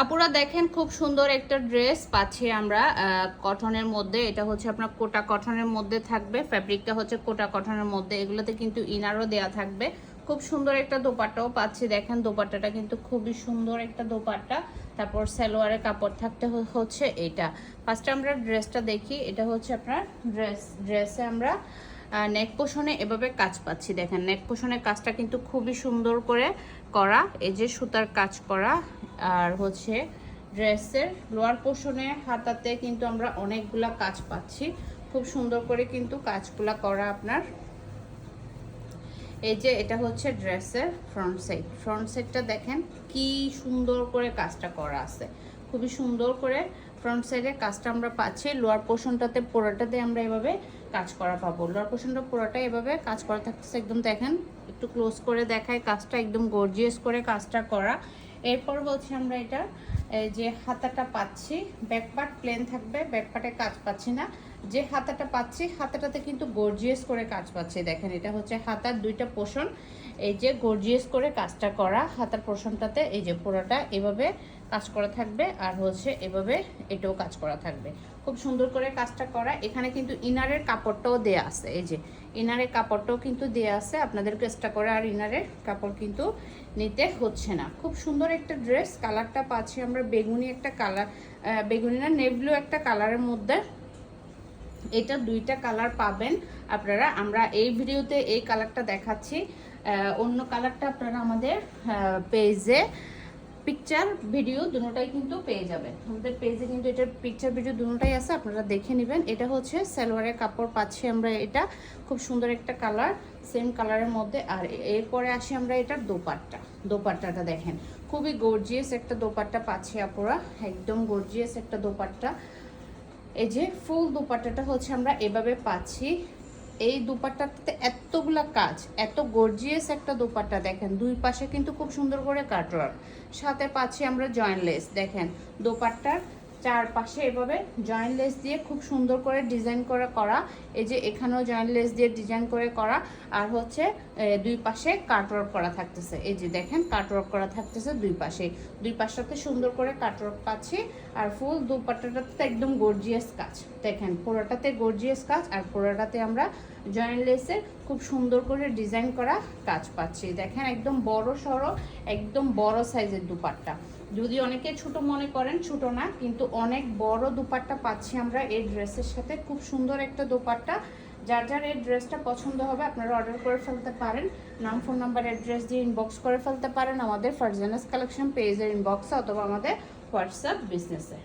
আপুরা দেখেন খুব সুন্দর একটা ড্রেস পাচ্ছি আমরা কটনের মধ্যে। এটা হচ্ছে আপনার কোটা কটনের মধ্যে থাকবে, ফ্যাব্রিকটা হচ্ছে কোটা কটনের মধ্যে। এগুলোতে কিন্তু ইনারও দেয়া থাকবে। খুব সুন্দর একটা দোপাট্টাও পাচ্ছি। দেখেন দোপাট্টাটা কিন্তু খুবই সুন্দর একটা দোপাট্টা। তারপর সালোয়ারের কাপড় থাকতে হচ্ছে এটা। ফার্স্টে আমরা ড্রেসটা দেখি। এটা হচ্ছে আপনার ড্রেসে আমরা নেক পোষণে এভাবে কাজ পাচ্ছি। দেখেন নেক পোষণের কাজটা কিন্তু খুবই সুন্দর করে করা, এই যে সুতার কাজ করা। আর হচ্ছে ড্রেসের লোয়ার পোষণে হাতাতে কিন্তু আমরা অনেকগুলা কাজ পাচ্ছি, খুব সুন্দর করে কিন্তু কাজগুলা করা আপনার। এই যে এটা হচ্ছে ড্রেসের ফ্রন্ট সাইডটা দেখেন কি সুন্দর করে কাজটা করা আছে, খুবই সুন্দর করে ফ্রন্ট সাইডে কাজটা আমরা পাচ্ছি। লোয়ার পোর্শনটাতে পুরোটাতে আমরা এভাবে কাজ করা পাবো। লোয়ার পোর্শনটা পুরোটা এভাবে কাজ করা থাকতেছে। একদম দেখেন, একটু ক্লোজ করে দেখায় কাজটা, একদম গর্জিয়াস করে কাজটা করা। এরপর হচ্ছে আমরা এটা যে হাতাটা পাচ্ছি, ব্যাকপার্ট প্লেন থাকবে, ব্যাকপার্টে কাজ পাচ্ছি না। যে হাতাটা পাচ্ছি হাতাটাতে কিন্তু গর্জিয়াস করে কাজ পাচ্ছি। দেখেন এটা হচ্ছে হাতার দুইটা পোর্শন, এই যে গর্জিয়াস করে কাজটা করা। হাতার পোর্শনটাতে এই যে পুরোটা এভাবে কাজ করা থাকবে, আর হচ্ছে এভাবে এটাও কাজ করা থাকবে। খুব সুন্দর করে কাজটা করা। এখানে কিন্তু ইনারের কাপড়টাও দেয়া আছে, এই যে ইনারের কাপড়টাও কিন্তু দেয়া আছে। আপনাদেরকে এক্সট্রা করে আর ইনারের কাপড় কিন্তু নিতে হচ্ছে না। খুব সুন্দর একটা ড্রেস। কালারটা পাচ্ছি আমরা বেগুনি একটা কালার, বেগুনি না নেভি একটা কালারের মধ্যে। এটা দুইটা কালার পাবেন আপনারা। আমরা এই ভিডিওতে এই কালারটা দেখাচ্ছি, অন্য কালারটা আপনারা আমাদের পেজে পিকচার ভিডিও দুটোটাই কিন্তু পেয়ে যাবেন। আমাদের পেজে কিন্তু এটার পিকচার ভিডিও দুটোটাই আছে, আপনারা দেখে নেবেন। এটা হচ্ছে সালোয়ারের কাপড় পাচ্ছি আমরা, এটা খুব সুন্দর একটা কালার, সেম কালারের মধ্যে। আর এরপরে আসি আমরা এটার দোপাট্টাটা দেখেন, খুবই গর্জিয়াস একটা দোপাট্টা পাচ্ছি আপুরা, একদম গর্জিয়াস একটা দোপাট্টা। এই যে ফুল দোপাট্টাটা হচ্ছে আমরা এভাবে পাচ্ছি। এই দোপাট্টাটাতে এতগুলা কাজ, এত গর্জিয়াস একটা দোপাট্টা। দেখেন দুই পাশে কিন্তু খুব সুন্দর করে কাটওয়ার্ক, সাথে পাচ্ছি আমরা জয়েন্ট লেস। দেখেন দোপাট্টার চারপাশে এভাবে জয়েন্ট লেস দিয়ে খুব সুন্দর করে ডিজাইন করে করা। এই যে এখানেও জয়েন্ট লেস দিয়ে ডিজাইন করে করা, আর হচ্ছে দুই পাশে কাটওয়ার্ক করা থাকতেছে। এই যে দেখেন কাটওয়ার্ক করা থাকতেছে দুই পাশটাতে সুন্দর করে কাটওয়ার্ক পাচ্ছি। আর ফুল দুপাট্টাটাতে একদম গর্জিয়াস কাজ। দেখেন পুরোটাতে গর্জিয়াস কাজ, আর পুরোটাতে আমরা জয়েন্ট লেসের খুব সুন্দর করে ডিজাইন করা কাজ পাচ্ছি। দেখেন একদম বড় সড়ো, একদম বড় সাইজের দুপাট্টা। যদি অনেকে ছোট মনে করেন, ছোট না, কিন্তু অনেক বড় দুপাট্টা পাচ্ছি আমরা এই ড্রেসের সাথে। খুব সুন্দর একটা দুপাট্টা। যার যার এই ড্রেসটা পছন্দ হবে আপনারা অর্ডার করে ফেলতে পারেন। নাম, ফোন নাম্বার, অ্যাড্রেস দিয়ে ইনবক্স করে ফেলতে পারেন আমাদের ফারজানাস কালেকশন পেজের ইনবক্সে, অথবা আমাদের হোয়াটসঅ্যাপ বিজনেসে।